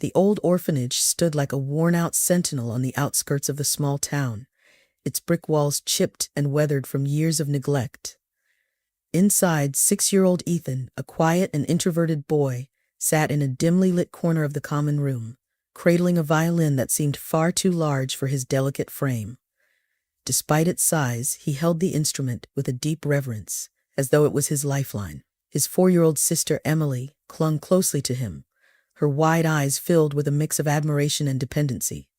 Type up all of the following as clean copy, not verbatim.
The old orphanage stood like a worn-out sentinel on the outskirts of the small town, its brick walls chipped and weathered from years of neglect. Inside, 6-year-old Ethan, a quiet and introverted boy, sat in a dimly lit corner of the common room, cradling a violin that seemed far too large for his delicate frame. Despite its size, he held the instrument with a deep reverence, as though it was his lifeline. His 4-year-old sister Emily clung closely to him, her wide eyes filled with a mix of admiration and dependency.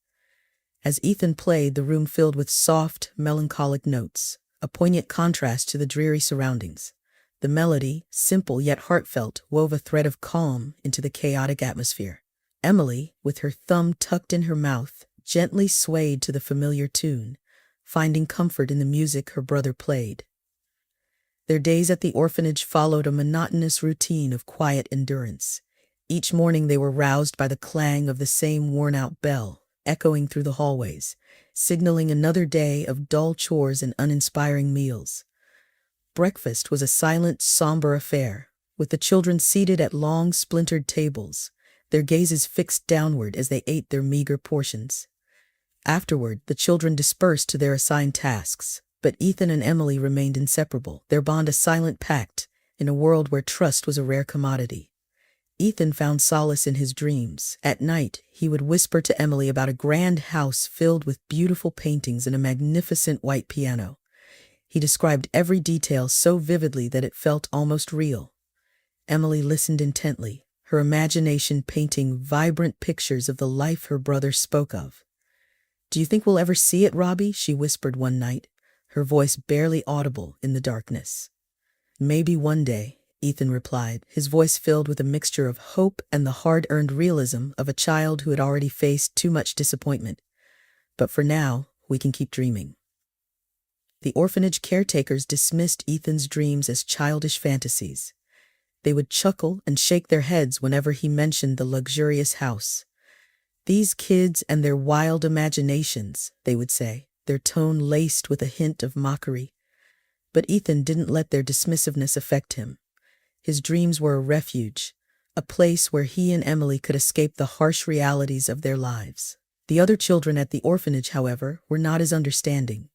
As Ethan played, the room filled with soft, melancholic notes, a poignant contrast to the dreary surroundings. The melody, simple yet heartfelt, wove a thread of calm into the chaotic atmosphere. Emily, with her thumb tucked in her mouth, gently swayed to the familiar tune, finding comfort in the music her brother played. Their days at the orphanage followed a monotonous routine of quiet endurance. Each morning they were roused by the clang of the same worn-out bell, echoing through the hallways, signaling another day of dull chores and uninspiring meals. Breakfast was a silent, somber affair, with the children seated at long, splintered tables, their gazes fixed downward as they ate their meager portions. Afterward, the children dispersed to their assigned tasks, but Ethan and Emily remained inseparable, their bond a silent pact in a world where trust was a rare commodity. Ethan found solace in his dreams. At night, he would whisper to Emily about a grand house filled with beautiful paintings and a magnificent white piano. He described every detail so vividly that it felt almost real. Emily listened intently, her imagination painting vibrant pictures of the life her brother spoke of. "Do you think we'll ever see it, Robbie?" she whispered one night, her voice barely audible in the darkness. "Maybe one day," Ethan replied, his voice filled with a mixture of hope and the hard-earned realism of a child who had already faced too much disappointment. "But for now, we can keep dreaming." The orphanage caretakers dismissed Ethan's dreams as childish fantasies. They would chuckle and shake their heads whenever he mentioned the luxurious house. "These kids and their wild imaginations," they would say, their tone laced with a hint of mockery. But Ethan didn't let their dismissiveness affect him. His dreams were a refuge, a place where he and Emily could escape the harsh realities of their lives. The other children at the orphanage, however, were not as understanding.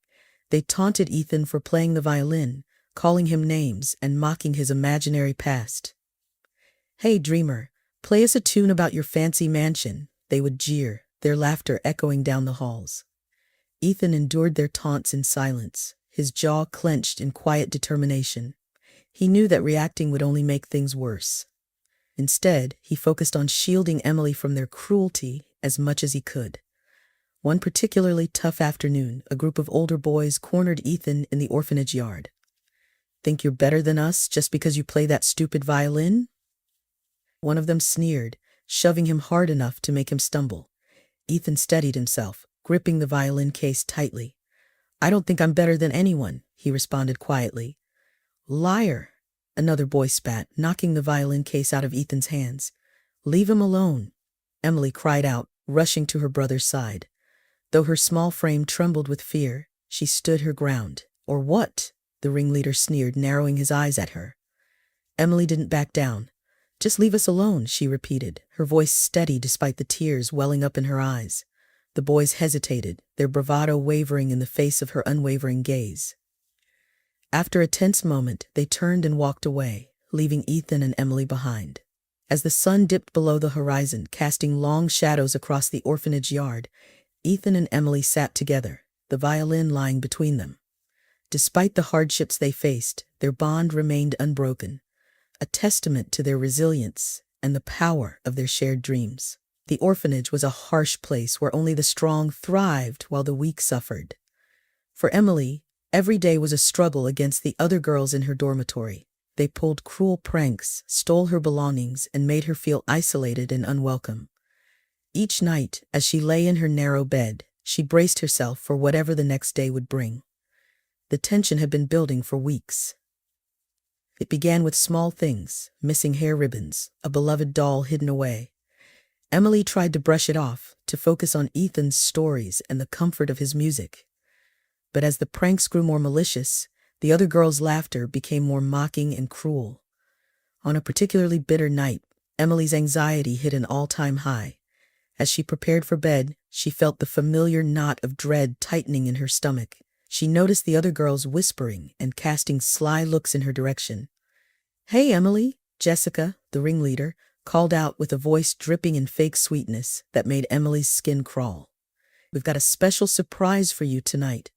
They taunted Ethan for playing the violin, calling him names and mocking his imaginary past. "Hey, dreamer, play us a tune about your fancy mansion," they would jeer, their laughter echoing down the halls. Ethan endured their taunts in silence, his jaw clenched in quiet determination. He knew that reacting would only make things worse. Instead, he focused on shielding Emily from their cruelty as much as he could. One particularly tough afternoon, a group of older boys cornered Ethan in the orphanage yard. "Think you're better than us just because you play that stupid violin?" One of them sneered, shoving him hard enough to make him stumble. Ethan steadied himself, gripping the violin case tightly. "I don't think I'm better than anyone," he responded quietly. "Liar," another boy spat, knocking the violin case out of Ethan's hands. "Leave him alone," Emily cried out, rushing to her brother's side. Though her small frame trembled with fear, she stood her ground. "Or what?" the ringleader sneered, narrowing his eyes at her. Emily didn't back down. "Just leave us alone," she repeated, her voice steady despite the tears welling up in her eyes. The boys hesitated, their bravado wavering in the face of her unwavering gaze. After a tense moment, they turned and walked away, leaving Ethan and Emily behind. As the sun dipped below the horizon, casting long shadows across the orphanage yard, Ethan and Emily sat together, the violin lying between them. Despite the hardships they faced, their bond remained unbroken, a testament to their resilience and the power of their shared dreams. The orphanage was a harsh place where only the strong thrived while the weak suffered. For Emily, every day was a struggle against the other girls in her dormitory. They pulled cruel pranks, stole her belongings, and made her feel isolated and unwelcome. Each night, as she lay in her narrow bed, she braced herself for whatever the next day would bring. The tension had been building for weeks. It began with small things, missing hair ribbons, a beloved doll hidden away. Emily tried to brush it off, to focus on Ethan's stories and the comfort of his music. But as the pranks grew more malicious, the other girls' laughter became more mocking and cruel. On a particularly bitter night, Emily's anxiety hit an all-time high. As she prepared for bed, she felt the familiar knot of dread tightening in her stomach. She noticed the other girls whispering and casting sly looks in her direction. "Hey, Emily," Jessica, the ringleader, called out with a voice dripping in fake sweetness that made Emily's skin crawl. "We've got a special surprise for you tonight."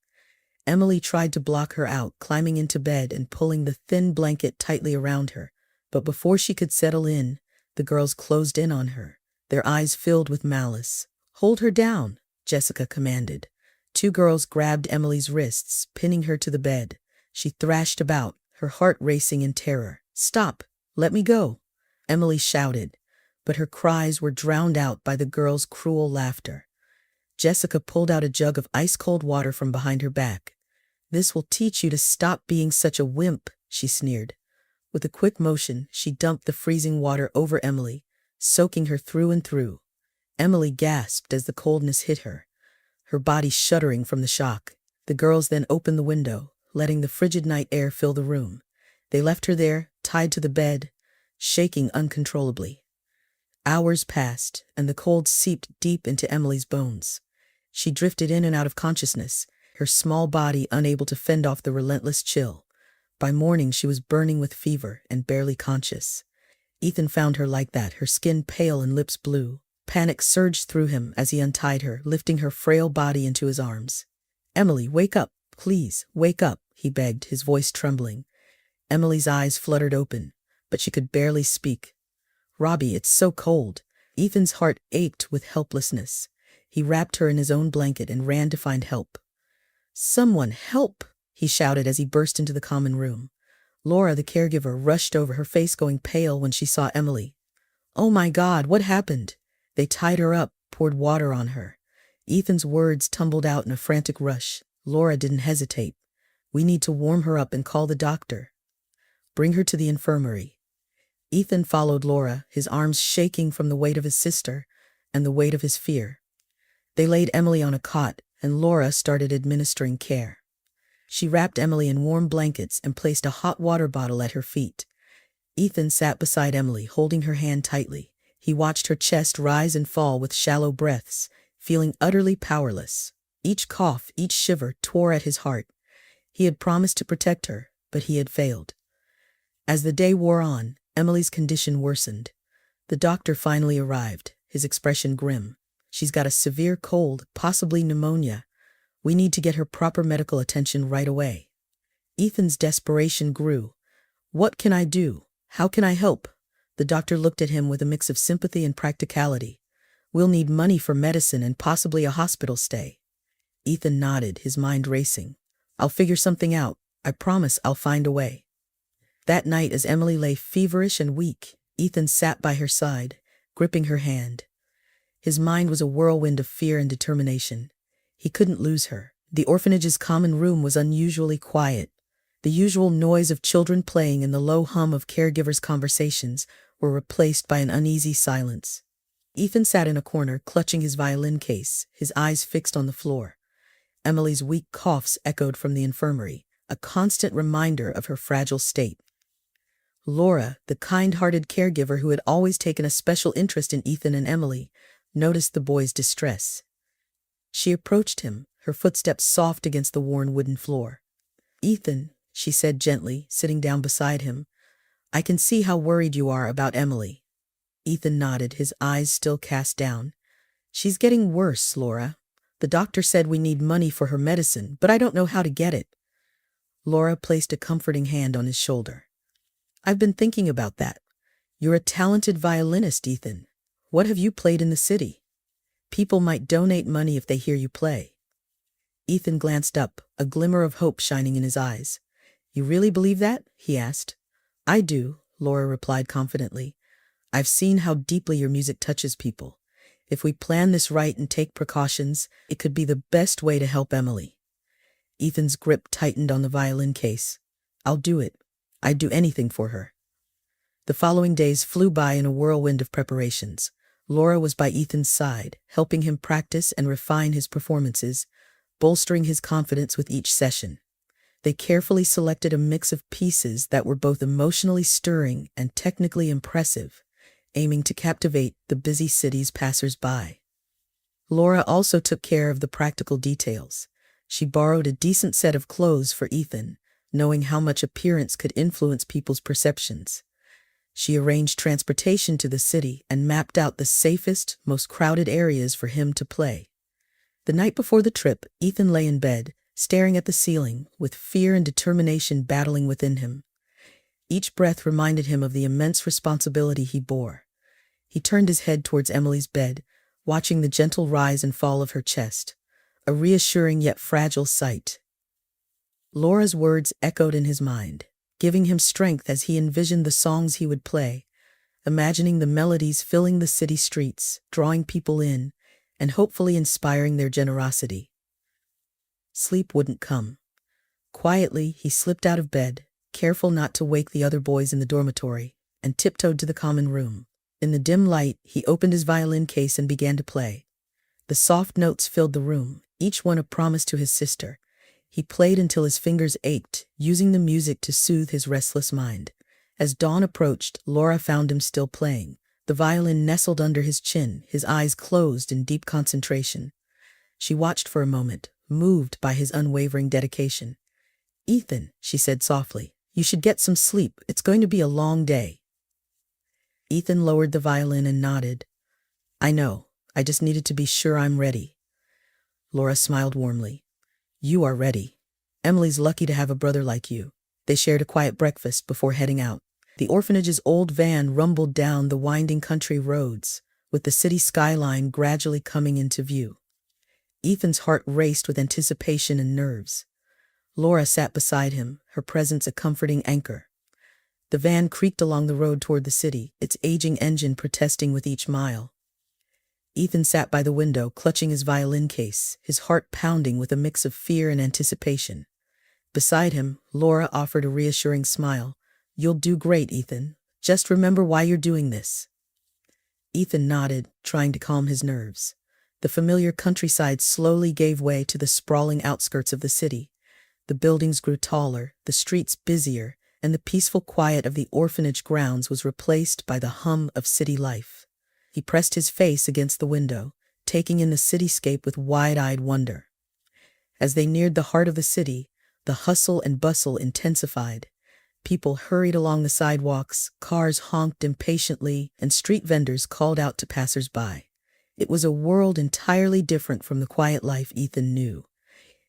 Emily tried to block her out, climbing into bed and pulling the thin blanket tightly around her. But before she could settle in, the girls closed in on her, their eyes filled with malice. "Hold her down," Jessica commanded. Two girls grabbed Emily's wrists, pinning her to the bed. She thrashed about, her heart racing in terror. "Stop! Let me go!" Emily shouted, but her cries were drowned out by the girls' cruel laughter. Jessica pulled out a jug of ice-cold water from behind her back. "This will teach you to stop being such a wimp," she sneered. With a quick motion, she dumped the freezing water over Emily, soaking her through and through. Emily gasped as the coldness hit her, her body shuddering from the shock. The girls then opened the window, letting the frigid night air fill the room. They left her there, tied to the bed, shaking uncontrollably. Hours passed, and the cold seeped deep into Emily's bones. She drifted in and out of consciousness, her small body unable to fend off the relentless chill. By morning, she was burning with fever and barely conscious. Ethan found her like that, her skin pale and lips blue. Panic surged through him as he untied her, lifting her frail body into his arms. "Emily, wake up, please, wake up," he begged, his voice trembling. Emily's eyes fluttered open, but she could barely speak. "Robbie, it's so cold." Ethan's heart ached with helplessness. He wrapped her in his own blanket and ran to find help. "Someone help!" he shouted as he burst into the common room. Laura, the caregiver, rushed over, her face going pale when she saw Emily. "Oh my God, what happened?" They tied her up, poured water on her. Ethan's words tumbled out in a frantic rush. Laura didn't hesitate. "We need to warm her up and call the doctor. Bring her to the infirmary." Ethan followed Laura, his arms shaking from the weight of his sister and the weight of his fear. They laid Emily on a cot, and Laura started administering care. She wrapped Emily in warm blankets and placed a hot water bottle at her feet. Ethan sat beside Emily, holding her hand tightly. He watched her chest rise and fall with shallow breaths, feeling utterly powerless. Each cough, each shiver tore at his heart. He had promised to protect her, but he had failed. As the day wore on, Emily's condition worsened. The doctor finally arrived, his expression grim. "She's got a severe cold, possibly pneumonia. We need to get her proper medical attention right away." Ethan's desperation grew. "What can I do? How can I help?" The doctor looked at him with a mix of sympathy and practicality. "We'll need money for medicine and possibly a hospital stay." Ethan nodded, his mind racing. "I'll figure something out. I promise I'll find a way." That night, as Emily lay feverish and weak, Ethan sat by her side, gripping her hand. His mind was a whirlwind of fear and determination. He couldn't lose her. The orphanage's common room was unusually quiet. The usual noise of children playing and the low hum of caregivers' conversations were replaced by an uneasy silence. Ethan sat in a corner, clutching his violin case, his eyes fixed on the floor. Emily's weak coughs echoed from the infirmary, a constant reminder of her fragile state. Laura, the kind-hearted caregiver who had always taken a special interest in Ethan and Emily, noticed the boy's distress. She approached him, her footsteps soft against the worn wooden floor. "Ethan," she said gently, sitting down beside him, "I can see how worried you are about Emily." Ethan nodded, his eyes still cast down. "She's getting worse, Laura. The doctor said we need money for her medicine, but I don't know how to get it." Laura placed a comforting hand on his shoulder. "I've been thinking about that. You're a talented violinist, Ethan. What have you played in the city? People might donate money if they hear you play." Ethan glanced up, a glimmer of hope shining in his eyes. "You really believe that?" he asked. "I do," Laura replied confidently. "I've seen how deeply your music touches people. If we plan this right and take precautions, it could be the best way to help Emily." Ethan's grip tightened on the violin case. "I'll do it. I'd do anything for her." The following days flew by in a whirlwind of preparations. Laura was by Ethan's side, helping him practice and refine his performances, bolstering his confidence with each session. They carefully selected a mix of pieces that were both emotionally stirring and technically impressive, aiming to captivate the busy city's passers-by. Laura also took care of the practical details. She borrowed a decent set of clothes for Ethan, knowing how much appearance could influence people's perceptions. She arranged transportation to the city and mapped out the safest, most crowded areas for him to play. The night before the trip, Ethan lay in bed, staring at the ceiling, with fear and determination battling within him. Each breath reminded him of the immense responsibility he bore. He turned his head towards Emily's bed, watching the gentle rise and fall of her chest, a reassuring yet fragile sight. Laura's words echoed in his mind, giving him strength as he envisioned the songs he would play, imagining the melodies filling the city streets, drawing people in, and hopefully inspiring their generosity. Sleep wouldn't come. Quietly, he slipped out of bed, careful not to wake the other boys in the dormitory, and tiptoed to the common room. In the dim light, he opened his violin case and began to play. The soft notes filled the room, each one a promise to his sister. He played until his fingers ached, using the music to soothe his restless mind. As dawn approached, Laura found him still playing, the violin nestled under his chin, his eyes closed in deep concentration. She watched for a moment, moved by his unwavering dedication. "Ethan," she said softly, "you should get some sleep. It's going to be a long day." Ethan lowered the violin and nodded. "I know. I just needed to be sure I'm ready." Laura smiled warmly. "You are ready. Emily's lucky to have a brother like you." They shared a quiet breakfast before heading out. The orphanage's old van rumbled down the winding country roads, with the city skyline gradually coming into view. Ethan's heart raced with anticipation and nerves. Laura sat beside him, her presence a comforting anchor. The van creaked along the road toward the city, its aging engine protesting with each mile. Ethan sat by the window, clutching his violin case, his heart pounding with a mix of fear and anticipation. Beside him, Laura offered a reassuring smile. "You'll do great, Ethan. Just remember why you're doing this." Ethan nodded, trying to calm his nerves. The familiar countryside slowly gave way to the sprawling outskirts of the city. The buildings grew taller, the streets busier, and the peaceful quiet of the orphanage grounds was replaced by the hum of city life. He pressed his face against the window, taking in the cityscape with wide-eyed wonder. As they neared the heart of the city, the hustle and bustle intensified. People hurried along the sidewalks, cars honked impatiently, and street vendors called out to passers-by. It was a world entirely different from the quiet life Ethan knew.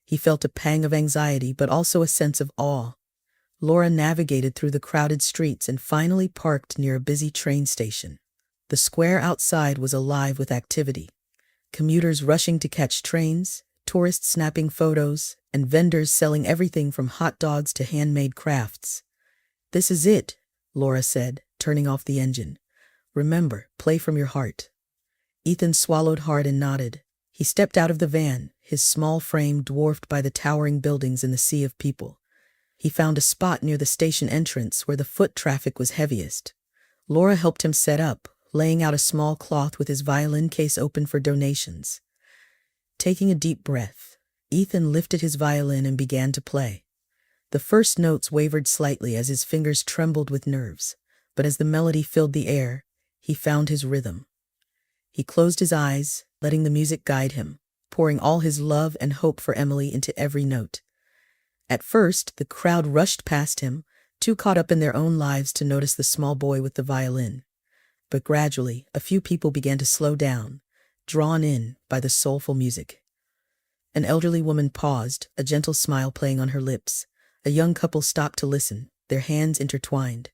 He felt a pang of anxiety, but also a sense of awe. Laura navigated through the crowded streets and finally parked near a busy train station. The square outside was alive with activity. Commuters rushing to catch trains, tourists snapping photos, and vendors selling everything from hot dogs to handmade crafts. "This is it," Laura said, turning off the engine. "Remember, play from your heart." Ethan swallowed hard and nodded. He stepped out of the van, his small frame dwarfed by the towering buildings and the sea of people. He found a spot near the station entrance where the foot traffic was heaviest. Laura helped him set up, laying out a small cloth with his violin case open for donations. Taking a deep breath, Ethan lifted his violin and began to play. The first notes wavered slightly as his fingers trembled with nerves, but as the melody filled the air, he found his rhythm. He closed his eyes, letting the music guide him, pouring all his love and hope for Emily into every note. At first, the crowd rushed past him, too caught up in their own lives to notice the small boy with the violin. But gradually, a few people began to slow down, drawn in by the soulful music. An elderly woman paused, a gentle smile playing on her lips. A young couple stopped to listen, their hands intertwined.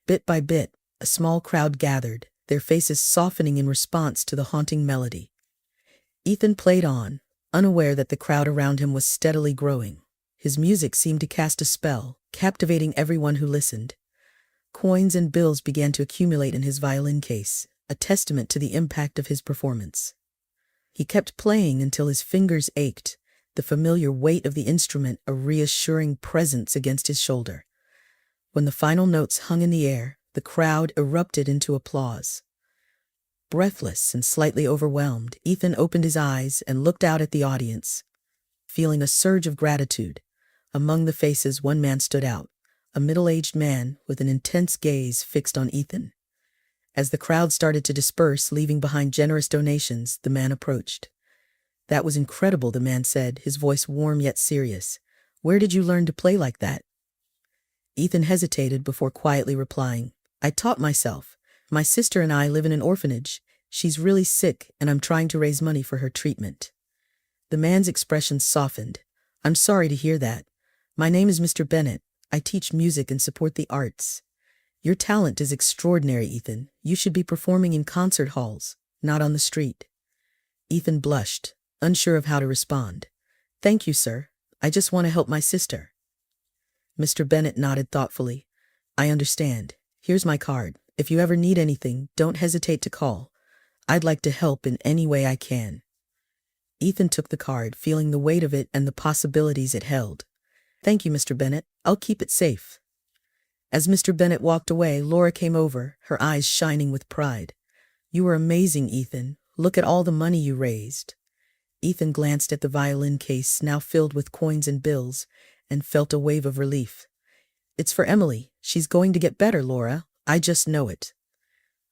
Bit by bit, a small crowd gathered, their faces softening in response to the haunting melody. Ethan played on, unaware that the crowd around him was steadily growing. His music seemed to cast a spell, captivating everyone who listened. Coins and bills began to accumulate in his violin case, a testament to the impact of his performance. He kept playing until his fingers ached, the familiar weight of the instrument a reassuring presence against his shoulder. When the final notes hung in the air, the crowd erupted into applause. Breathless and slightly overwhelmed, Ethan opened his eyes and looked out at the audience, feeling a surge of gratitude. Among the faces, one man stood out, a middle-aged man with an intense gaze fixed on Ethan. As the crowd started to disperse, leaving behind generous donations, the man approached. That was incredible, the man said, his voice warm yet serious. Where did you learn to play like that? Ethan hesitated before quietly replying. I taught myself. My sister and I live in an orphanage. She's really sick, and I'm trying to raise money for her treatment. The man's expression softened. I'm sorry to hear that. My name is Mr. Bennett. I teach music and support the arts. Your talent is extraordinary, Ethan. You should be performing in concert halls, not on the street. Ethan blushed, unsure of how to respond. Thank you, sir. I just want to help my sister. Mr. Bennett nodded thoughtfully. I understand. Here's my card. If you ever need anything, don't hesitate to call. I'd like to help in any way I can. Ethan took the card, feeling the weight of it and the possibilities it held. Thank you, Mr. Bennett. I'll keep it safe. As Mr. Bennett walked away, Laura came over, her eyes shining with pride. You were amazing, Ethan. Look at all the money you raised. Ethan glanced at the violin case, now filled with coins and bills, and felt a wave of relief. It's for Emily. She's going to get better, Laura. I just know it.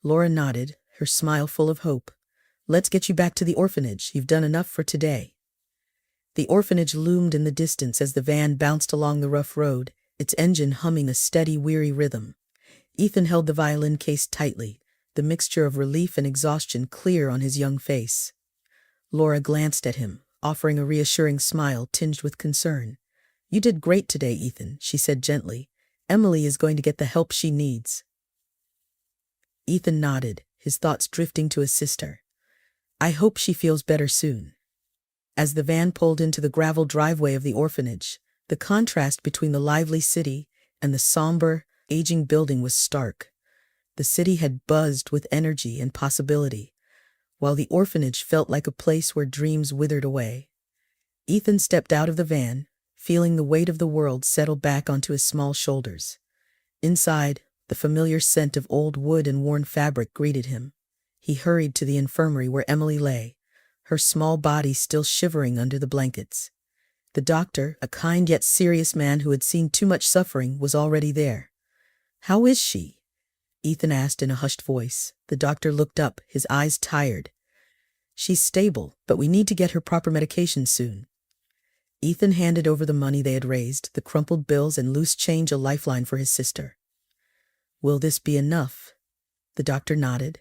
Laura nodded, her smile full of hope. Let's get you back to the orphanage. You've done enough for today. The orphanage loomed in the distance as the van bounced along the rough road, its engine humming a steady, weary rhythm. Ethan held the violin case tightly, the mixture of relief and exhaustion clear on his young face. Laura glanced at him, offering a reassuring smile tinged with concern. You did great today, Ethan, she said gently. Emily is going to get the help she needs. Ethan nodded, his thoughts drifting to his sister. I hope she feels better soon. As the van pulled into the gravel driveway of the orphanage, the contrast between the lively city and the somber, aging building was stark. The city had buzzed with energy and possibility, while the orphanage felt like a place where dreams withered away. Ethan stepped out of the van, feeling the weight of the world settle back onto his small shoulders. Inside, the familiar scent of old wood and worn fabric greeted him. He hurried to the infirmary where Emily lay, her small body still shivering under the blankets. The doctor, a kind yet serious man who had seen too much suffering, was already there. How is she? Ethan asked in a hushed voice. The doctor looked up, his eyes tired. She's stable, but we need to get her proper medication soon. Ethan handed over the money they had raised, the crumpled bills and loose change, a lifeline for his sister. Will this be enough? The doctor nodded,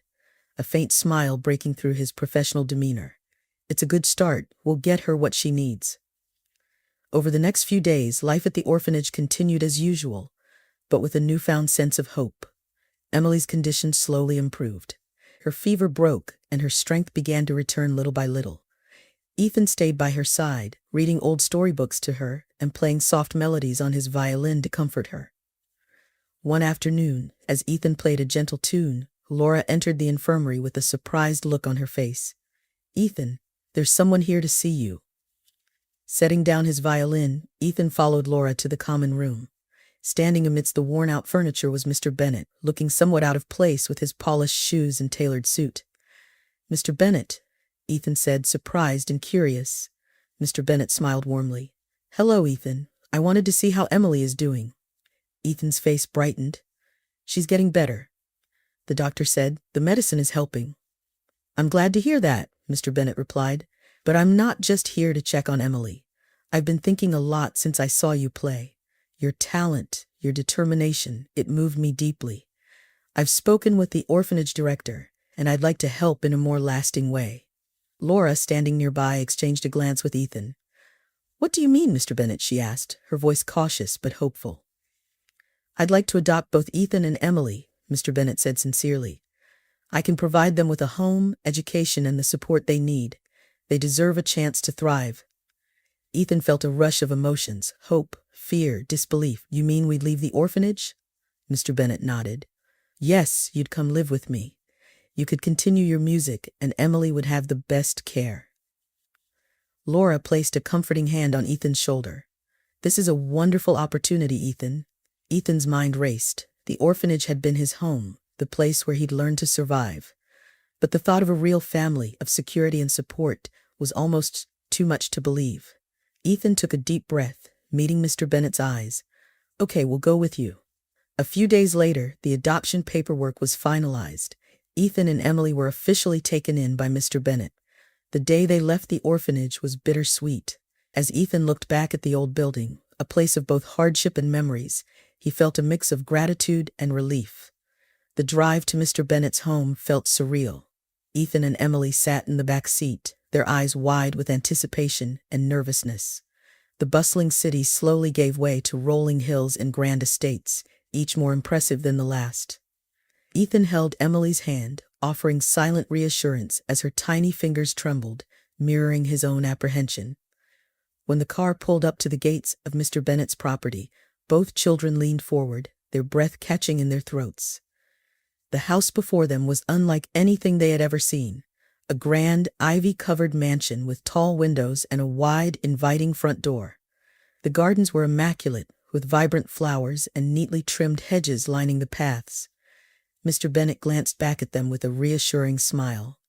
a faint smile breaking through his professional demeanor. It's a good start. We'll get her what she needs. Over the next few days, life at the orphanage continued as usual, but with a newfound sense of hope. Emily's condition slowly improved. Her fever broke, and her strength began to return little by little. Ethan stayed by her side, reading old storybooks to her and playing soft melodies on his violin to comfort her. One afternoon, as Ethan played a gentle tune, Laura entered the infirmary with a surprised look on her face. Ethan, there's someone here to see you. Setting down his violin, Ethan followed Laura to the common room. Standing amidst the worn-out furniture was Mr. Bennett, looking somewhat out of place with his polished shoes and tailored suit. Mr. Bennett, Ethan said, surprised and curious. Mr. Bennett smiled warmly. Hello, Ethan. I wanted to see how Emily is doing. Ethan's face brightened. She's getting better. The doctor said, the medicine is helping. I'm glad to hear that, Mr. Bennett replied, but I'm not just here to check on Emily. I've been thinking a lot since I saw you play. Your talent, your determination, it moved me deeply. I've spoken with the orphanage director, and I'd like to help in a more lasting way. Laura, standing nearby, exchanged a glance with Ethan. What do you mean, Mr. Bennett? She asked, her voice cautious but hopeful. I'd like to adopt both Ethan and Emily, Mr. Bennett said sincerely. I can provide them with a home, education, and the support they need. They deserve a chance to thrive. Ethan felt a rush of emotions, hope, fear, disbelief. You mean we'd leave the orphanage? Mr. Bennett nodded. Yes, you'd come live with me. You could continue your music, and Emily would have the best care. Laura placed a comforting hand on Ethan's shoulder. This is a wonderful opportunity, Ethan. Ethan's mind raced. The orphanage had been his home, the place where he'd learned to survive. But the thought of a real family, of security and support, was almost too much to believe. Ethan took a deep breath, meeting Mr. Bennett's eyes. Okay, we'll go with you. A few days later, the adoption paperwork was finalized. Ethan and Emily were officially taken in by Mr. Bennett. The day they left the orphanage was bittersweet. As Ethan looked back at the old building, a place of both hardship and memories, he felt a mix of gratitude and relief. The drive to Mr. Bennett's home felt surreal. Ethan and Emily sat in the back seat, their eyes wide with anticipation and nervousness. The bustling city slowly gave way to rolling hills and grand estates, each more impressive than the last. Ethan held Emily's hand, offering silent reassurance as her tiny fingers trembled, mirroring his own apprehension. When the car pulled up to the gates of Mr. Bennett's property, both children leaned forward, their breath catching in their throats. The house before them was unlike anything they had ever seen. A grand, ivy-covered mansion with tall windows and a wide, inviting front door. The gardens were immaculate, with vibrant flowers and neatly trimmed hedges lining the paths. Mr. Bennett glanced back at them with a reassuring smile.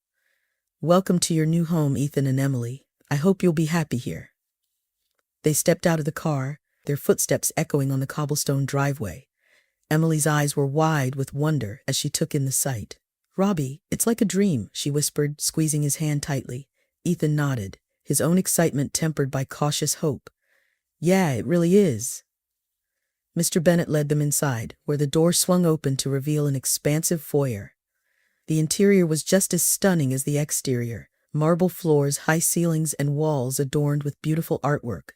"Welcome to your new home, Ethan and Emily. I hope you'll be happy here." They stepped out of the car, their footsteps echoing on the cobblestone driveway. Emily's eyes were wide with wonder as she took in the sight. "Robbie, it's like a dream," she whispered, squeezing his hand tightly. Ethan nodded, his own excitement tempered by cautious hope. "Yeah, it really is." Mr. Bennett led them inside, where the door swung open to reveal an expansive foyer. The interior was just as stunning as the exterior, marble floors, high ceilings, and walls adorned with beautiful artwork.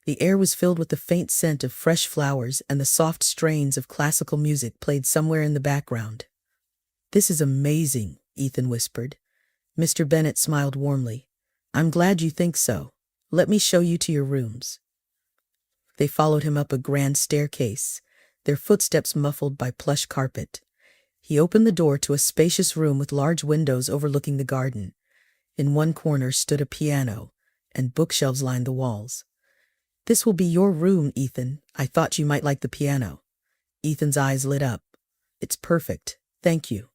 The air was filled with the faint scent of fresh flowers, and the soft strains of classical music played somewhere in the background. "This is amazing," Ethan whispered. Mr. Bennett smiled warmly. "I'm glad you think so. Let me show you to your rooms." They followed him up a grand staircase, their footsteps muffled by plush carpet. He opened the door to a spacious room with large windows overlooking the garden. In one corner stood a piano, and bookshelves lined the walls. "This will be your room, Ethan. I thought you might like the piano." Ethan's eyes lit up. "It's perfect, thank you."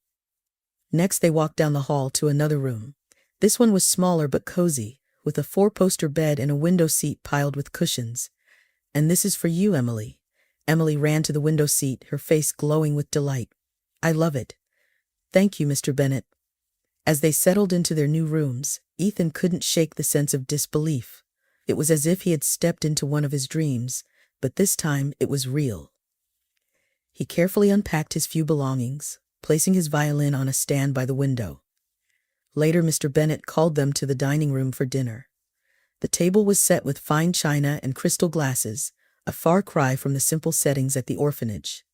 Next they walked down the hall to another room. This one was smaller but cozy, with a four-poster bed and a window seat piled with cushions. "And this is for you, Emily." Emily ran to the window seat, her face glowing with delight. "I love it." "Thank you, Mr. Bennett." As they settled into their new rooms, Ethan couldn't shake the sense of disbelief. It was as if he had stepped into one of his dreams, but this time it was real. He carefully unpacked his few belongings, placing his violin on a stand by the window. Later, Mr. Bennett called them to the dining room for dinner. The table was set with fine china and crystal glasses, a far cry from the simple settings at the orphanage.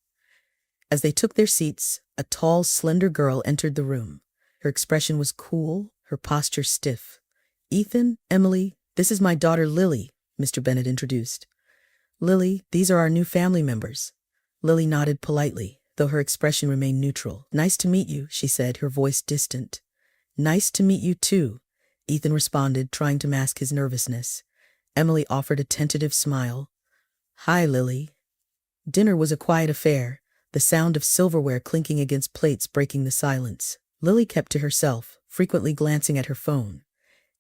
As they took their seats, a tall, slender girl entered the room. Her expression was cool, her posture stiff. "Ethan, Emily, this is my daughter Lily," Mr. Bennett introduced. "Lily, these are our new family members." Lily nodded politely, though her expression remained neutral. "Nice to meet you," she said, her voice distant. "Nice to meet you too," Ethan responded, trying to mask his nervousness. Emily offered a tentative smile. "Hi, Lily." Dinner was a quiet affair, the sound of silverware clinking against plates breaking the silence. Lily kept to herself, frequently glancing at her phone.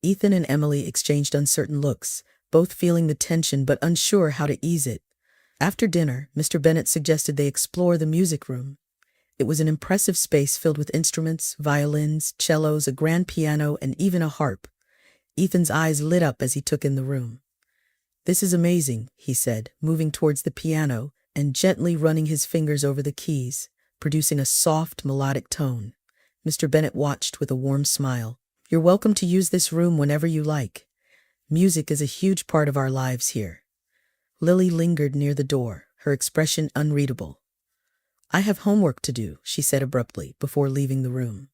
Ethan and Emily exchanged uncertain looks, both feeling the tension but unsure how to ease it. After dinner, Mr. Bennett suggested they explore the music room. It was an impressive space filled with instruments, violins, cellos, a grand piano, and even a harp. Ethan's eyes lit up as he took in the room. "This is amazing," he said, moving towards the piano and gently running his fingers over the keys, producing a soft, melodic tone. Mr. Bennett watched with a warm smile. "You're welcome to use this room whenever you like. Music is a huge part of our lives here." Lily lingered near the door, her expression unreadable. "I have homework to do," she said abruptly, before leaving the room.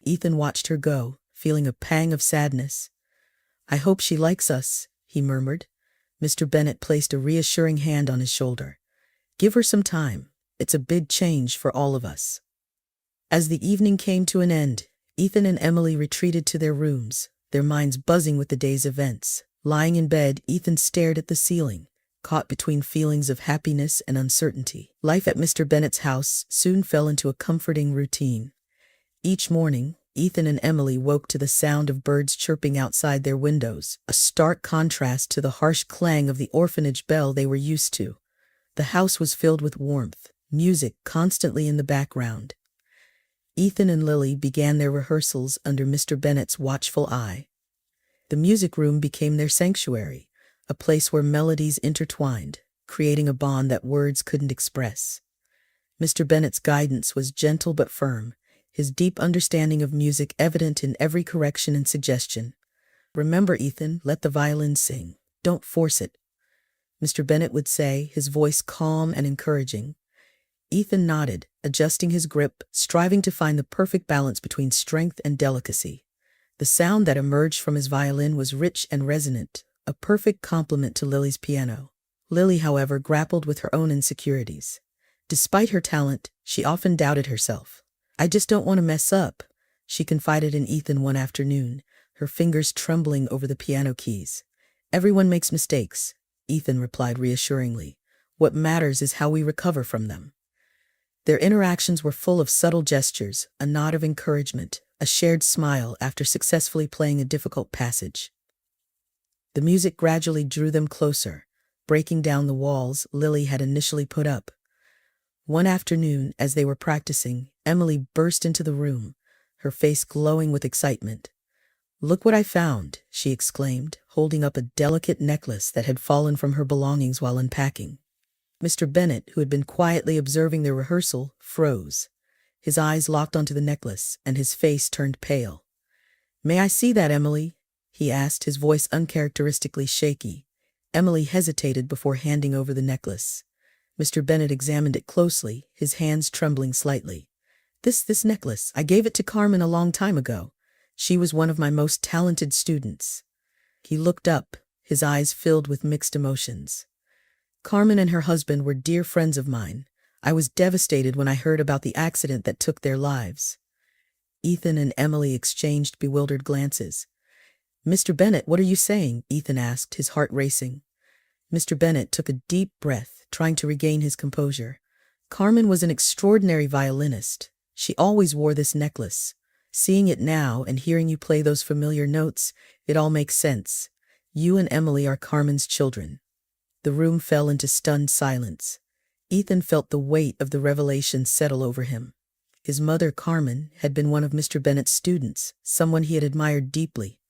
Ethan watched her go, feeling a pang of sadness. "I hope she likes us," he murmured. Mr. Bennett placed a reassuring hand on his shoulder. "Give her some time. It's a big change for all of us." As the evening came to an end, Ethan and Emily retreated to their rooms, their minds buzzing with the day's events. Lying in bed, Ethan stared at the ceiling, caught between feelings of happiness and uncertainty. Life at Mr. Bennett's house soon fell into a comforting routine. Each morning, Ethan and Emily woke to the sound of birds chirping outside their windows, a stark contrast to the harsh clang of the orphanage bell they were used to. The house was filled with warmth, music constantly in the background. Ethan and Lily began their rehearsals under Mr. Bennett's watchful eye. The music room became their sanctuary, a place where melodies intertwined, creating a bond that words couldn't express. Mr. Bennett's guidance was gentle but firm, his deep understanding of music evident in every correction and suggestion. "Remember, Ethan, let the violin sing. Don't force it," Mr. Bennett would say, his voice calm and encouraging. Ethan nodded, adjusting his grip, striving to find the perfect balance between strength and delicacy. The sound that emerged from his violin was rich and resonant, a perfect complement to Lily's piano. Lily, however, grappled with her own insecurities. Despite her talent, she often doubted herself. "I just don't want to mess up," she confided in Ethan one afternoon, her fingers trembling over the piano keys. "Everyone makes mistakes," Ethan replied reassuringly. "What matters is how we recover from them." Their interactions were full of subtle gestures, a nod of encouragement, a shared smile after successfully playing a difficult passage. The music gradually drew them closer, breaking down the walls Lily had initially put up. One afternoon, as they were practicing, Emily burst into the room, her face glowing with excitement. "Look what I found," she exclaimed, holding up a delicate necklace that had fallen from her belongings while unpacking. Mr. Bennett, who had been quietly observing their rehearsal, froze. His eyes locked onto the necklace, and his face turned pale. "May I see that, Emily?" he asked, his voice uncharacteristically shaky. Emily hesitated before handing over the necklace. Mr. Bennett examined it closely, his hands trembling slightly. This necklace, I gave it to Carmen a long time ago. She was one of my most talented students." He looked up, his eyes filled with mixed emotions. "Carmen and her husband were dear friends of mine. I was devastated when I heard about the accident that took their lives." Ethan and Emily exchanged bewildered glances. "Mr. Bennett, what are you saying?" Ethan asked, his heart racing. Mr. Bennett took a deep breath, trying to regain his composure. "Carmen was an extraordinary violinist. She always wore this necklace. Seeing it now and hearing you play those familiar notes, it all makes sense. You and Emily are Carmen's children." The room fell into stunned silence. Ethan felt the weight of the revelation settle over him. His mother, Carmen, had been one of Mr. Bennett's students, someone he had admired deeply.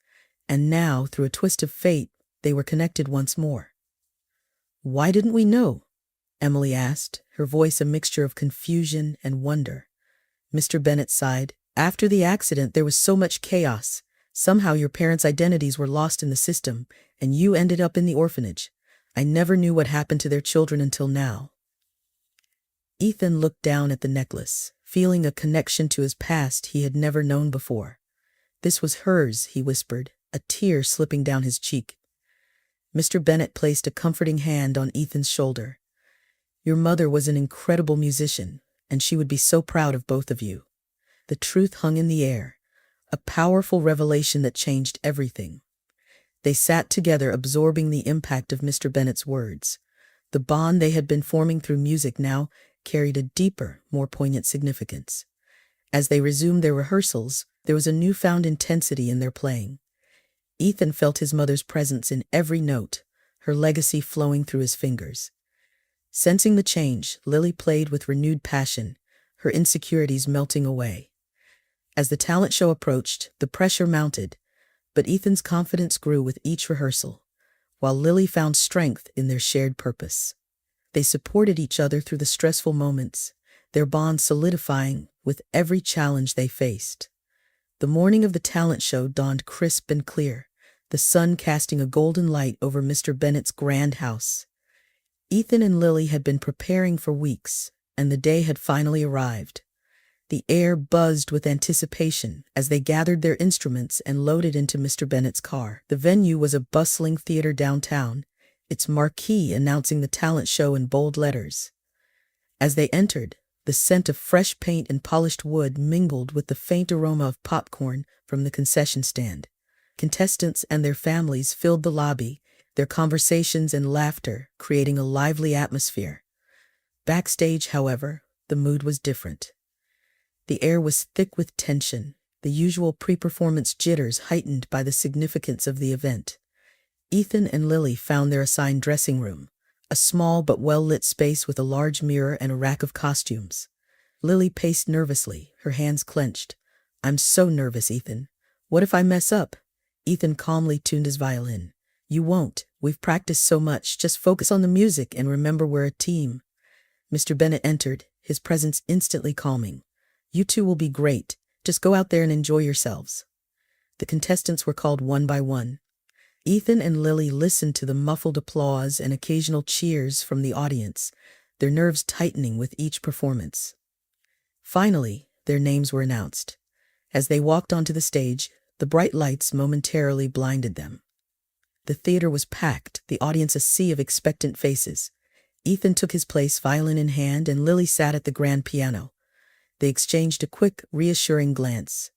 And now, through a twist of fate, they were connected once more. "Why didn't we know?" Emily asked, her voice a mixture of confusion and wonder. Mr. Bennett sighed. "After the accident, there was so much chaos. Somehow your parents' identities were lost in the system, and you ended up in the orphanage. I never knew what happened to their children until now." Ethan looked down at the necklace, feeling a connection to his past he had never known before. "This was hers," he whispered, a tear slipping down his cheek. Mr. Bennett placed a comforting hand on Ethan's shoulder. "Your mother was an incredible musician, and she would be so proud of both of you." The truth hung in the air, a powerful revelation that changed everything. They sat together, absorbing the impact of Mr. Bennett's words. The bond they had been forming through music now carried a deeper, more poignant significance. As they resumed their rehearsals, there was a newfound intensity in their playing. Ethan felt his mother's presence in every note, her legacy flowing through his fingers. Sensing the change, Lily played with renewed passion, her insecurities melting away. As the talent show approached, the pressure mounted, but Ethan's confidence grew with each rehearsal, while Lily found strength in their shared purpose. They supported each other through the stressful moments, their bond solidifying with every challenge they faced. The morning of the talent show dawned crisp and clear, the sun casting a golden light over Mr. Bennett's grand house. Ethan and Lily had been preparing for weeks, and the day had finally arrived. The air buzzed with anticipation as they gathered their instruments and loaded into Mr. Bennett's car. The venue was a bustling theater downtown, its marquee announcing the talent show in bold letters. As they entered, the scent of fresh paint and polished wood mingled with the faint aroma of popcorn from the concession stand. Contestants and their families filled the lobby, their conversations and laughter creating a lively atmosphere. Backstage, however, the mood was different. The air was thick with tension, the usual pre-performance jitters heightened by the significance of the event. Ethan and Lily found their assigned dressing room, a small but well-lit space with a large mirror and a rack of costumes. Lily paced nervously, her hands clenched. "I'm so nervous, Ethan. What if I mess up?" Ethan calmly tuned his violin. You won't. We've practiced so much. Just focus on the music and remember we're a team. Mr. Bennett entered, his presence instantly calming. You two will be great. Just go out there and enjoy yourselves. The contestants were called one by one. Ethan and Lily listened to the muffled applause and occasional cheers from the audience, their nerves tightening with each performance. Finally, their names were announced. As they walked onto the stage, the bright lights momentarily blinded them. The theater was packed, the audience a sea of expectant faces. Ethan took his place, violin in hand, and Lily sat at the grand piano. They exchanged a quick, reassuring glance.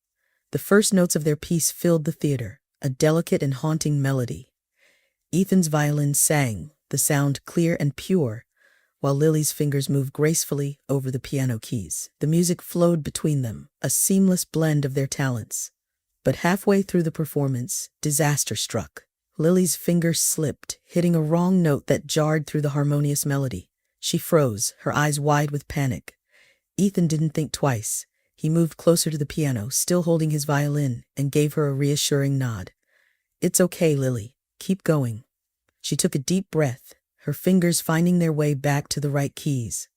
The first notes of their piece filled the theater, a delicate and haunting melody. Ethan's violin sang, the sound clear and pure, while Lily's fingers moved gracefully over the piano keys. The music flowed between them, a seamless blend of their talents. But halfway through the performance, disaster struck. Lily's fingers slipped, hitting a wrong note that jarred through the harmonious melody. She froze, her eyes wide with panic. Ethan didn't think twice. He moved closer to the piano, still holding his violin, and gave her a reassuring nod. It's okay, Lily. Keep going. She took a deep breath, her fingers finding their way back to the right keys.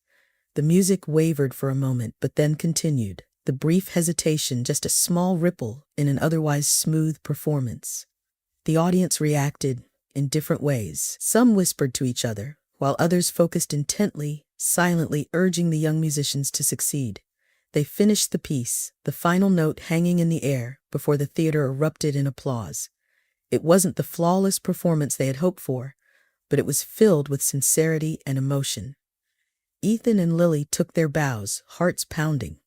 The music wavered for a moment, but then continued. The brief hesitation, just a small ripple in an otherwise smooth performance. The audience reacted in different ways. Some whispered to each other, while others focused intently, silently urging the young musicians to succeed. They finished the piece, the final note hanging in the air, before the theater erupted in applause. It wasn't the flawless performance they had hoped for, but it was filled with sincerity and emotion. Ethan and Lily took their bows, hearts pounding.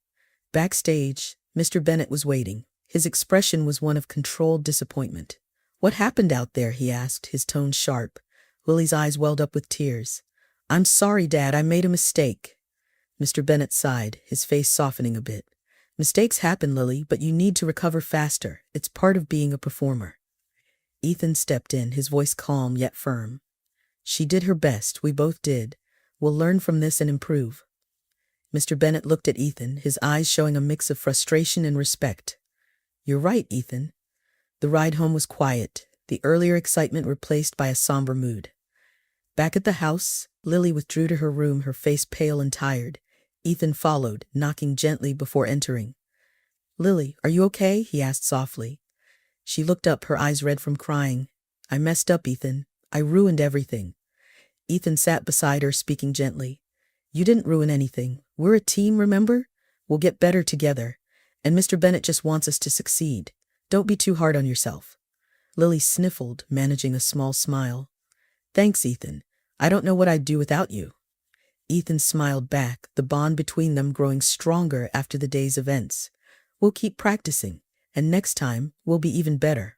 Backstage, Mr. Bennett was waiting. His expression was one of controlled disappointment. What happened out there? He asked, his tone sharp. Lily's eyes welled up with tears. I'm sorry, Dad, I made a mistake. Mr. Bennett sighed, his face softening a bit. Mistakes happen, Lily, but you need to recover faster. It's part of being a performer. Ethan stepped in, his voice calm yet firm. She did her best, we both did. We'll learn from this and improve. Mr. Bennett looked at Ethan, his eyes showing a mix of frustration and respect. You're right, Ethan. The ride home was quiet, the earlier excitement replaced by a somber mood. Back at the house, Lily withdrew to her room, her face pale and tired. Ethan followed, knocking gently before entering. Lily, are you okay? He asked softly. She looked up, her eyes red from crying. I messed up, Ethan. I ruined everything. Ethan sat beside her, speaking gently. You didn't ruin anything. We're a team, remember? We'll get better together. And Mr. Bennett just wants us to succeed. Don't be too hard on yourself. Lily sniffled, managing a small smile. Thanks, Ethan. I don't know what I'd do without you. Ethan smiled back, the bond between them growing stronger after the day's events. We'll keep practicing, and next time we'll be even better.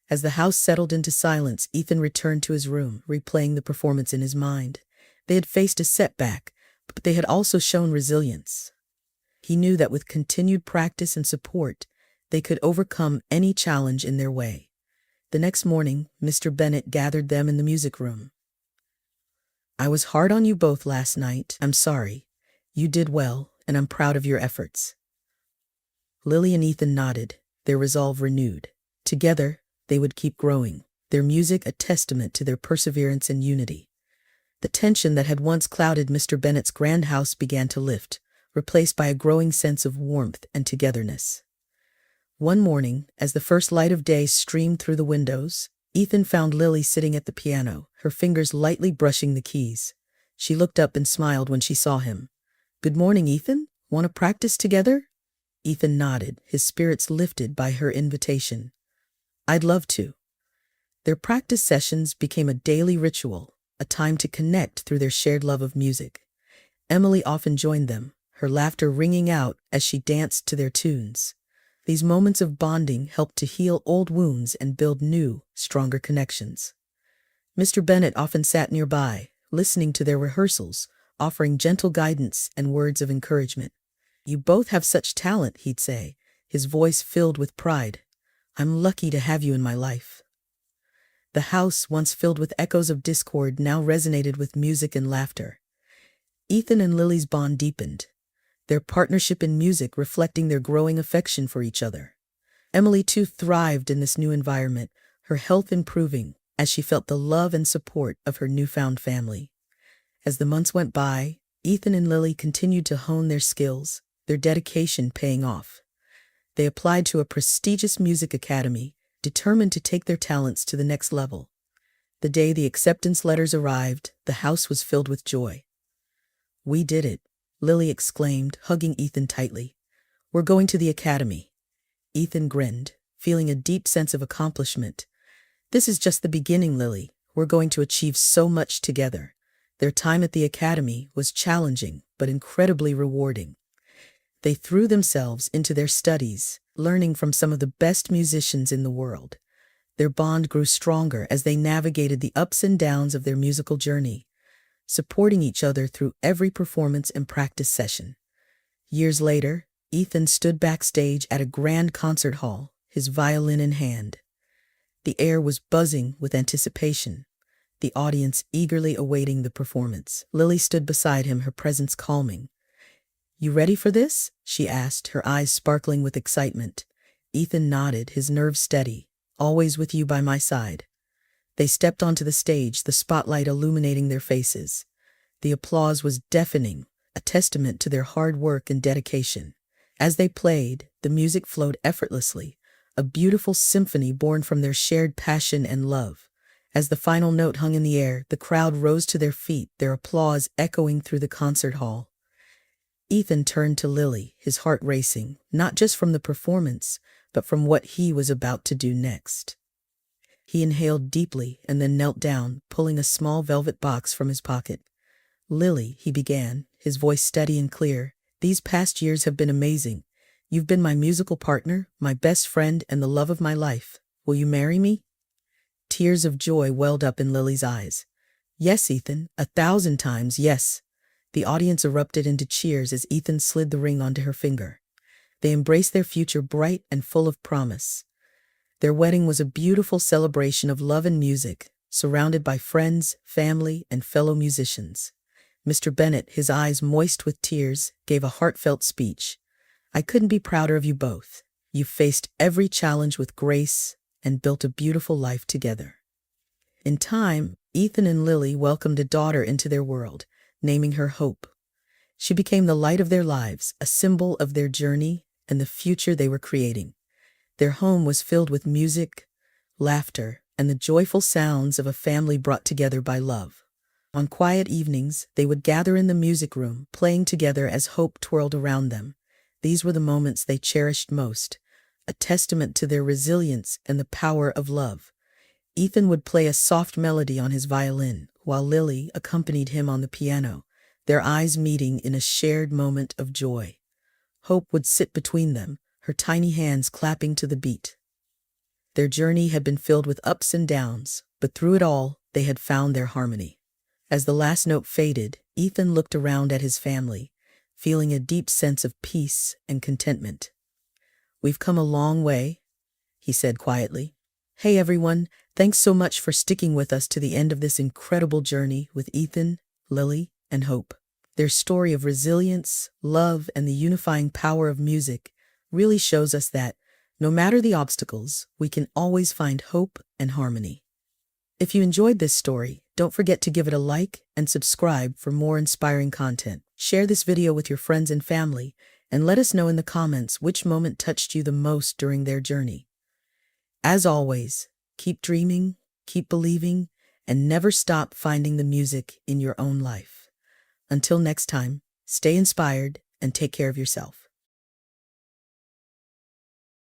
As the house settled into silence, Ethan returned to his room, replaying the performance in his mind. They had faced a setback, but they had also shown resilience. He knew that with continued practice and support, they could overcome any challenge in their way. The next morning, Mr. Bennett gathered them in the music room. I was hard on you both last night. I'm sorry. You did well, and I'm proud of your efforts. Lily and Ethan nodded, their resolve renewed. Together, they would keep growing, their music a testament to their perseverance and unity. The tension that had once clouded Mr. Bennett's grand house began to lift, replaced by a growing sense of warmth and togetherness. One morning, as the first light of day streamed through the windows, Ethan found Lily sitting at the piano, her fingers lightly brushing the keys. She looked up and smiled when she saw him. Good morning, Ethan. Want to practice together? Ethan nodded, his spirits lifted by her invitation. I'd love to. Their practice sessions became a daily ritual, a time to connect through their shared love of music. Emily often joined them, her laughter ringing out as she danced to their tunes. These moments of bonding helped to heal old wounds and build new, stronger connections. Mr. Bennett often sat nearby, listening to their rehearsals, offering gentle guidance and words of encouragement. You both have such talent, he'd say, his voice filled with pride. I'm lucky to have you in my life. The house, once filled with echoes of discord, now resonated with music and laughter. Ethan and Lily's bond deepened, their partnership in music reflecting their growing affection for each other. Emily too thrived in this new environment, her health improving as she felt the love and support of her newfound family. As the months went by, Ethan and Lily continued to hone their skills, their dedication paying off. They applied to a prestigious music academy, determined to take their talents to the next level. The day the acceptance letters arrived, the house was filled with joy. "We did it," Lily exclaimed, hugging Ethan tightly. "We're going to the academy." Ethan grinned, feeling a deep sense of accomplishment. "This is just the beginning, Lily. We're going to achieve so much together." Their time at the academy was challenging but incredibly rewarding. They threw themselves into their studies, learning from some of the best musicians in the world. Their bond grew stronger as they navigated the ups and downs of their musical journey, supporting each other through every performance and practice session. Years later, Ethan stood backstage at a grand concert hall, his violin in hand. The air was buzzing with anticipation, the audience eagerly awaiting the performance. Lily stood beside him, her presence calming. "You ready for this?" she asked, her eyes sparkling with excitement. Ethan nodded, his nerves steady. "Always with you by my side." They stepped onto the stage, the spotlight illuminating their faces. The applause was deafening, a testament to their hard work and dedication. As they played, the music flowed effortlessly, a beautiful symphony born from their shared passion and love. As the final note hung in the air, the crowd rose to their feet, their applause echoing through the concert hall. Ethan turned to Lily, his heart racing, not just from the performance, but from what he was about to do next. He inhaled deeply and then knelt down, pulling a small velvet box from his pocket. "Lily," he began, his voice steady and clear, "these past years have been amazing. You've been my musical partner, my best friend, and the love of my life. Will you marry me?" Tears of joy welled up in Lily's eyes. "Yes, Ethan, 1,000 times yes." The audience erupted into cheers as Ethan slid the ring onto her finger. They embraced their future bright and full of promise. Their wedding was a beautiful celebration of love and music, surrounded by friends, family, and fellow musicians. Mr. Bennett, his eyes moist with tears, gave a heartfelt speech. "I couldn't be prouder of you both. You faced every challenge with grace and built a beautiful life together." In time, Ethan and Lily welcomed a daughter into their world, naming her Hope. She became the light of their lives, a symbol of their journey and the future they were creating. Their home was filled with music, laughter, and the joyful sounds of a family brought together by love. On quiet evenings, they would gather in the music room, playing together as hope twirled around them. These were the moments they cherished most, a testament to their resilience and the power of love. Ethan would play a soft melody on his violin, while Lily accompanied him on the piano, their eyes meeting in a shared moment of joy. Hope would sit between them, her tiny hands clapping to the beat. Their journey had been filled with ups and downs, but through it all, they had found their harmony. As the last note faded, Ethan looked around at his family, feeling a deep sense of peace and contentment. "We've come a long way," he said quietly. "Hey everyone, thanks so much for sticking with us to the end of this incredible journey with Ethan, Lily, and Hope. Their story of resilience, love, and the unifying power of music really shows us that, no matter the obstacles, we can always find hope and harmony." If you enjoyed this story, don't forget to give it a like and subscribe for more inspiring content. Share this video with your friends and family, and let us know in the comments which moment touched you the most during their journey. As always, keep dreaming, keep believing, and never stop finding the music in your own life. Until next time, stay inspired and take care of yourself.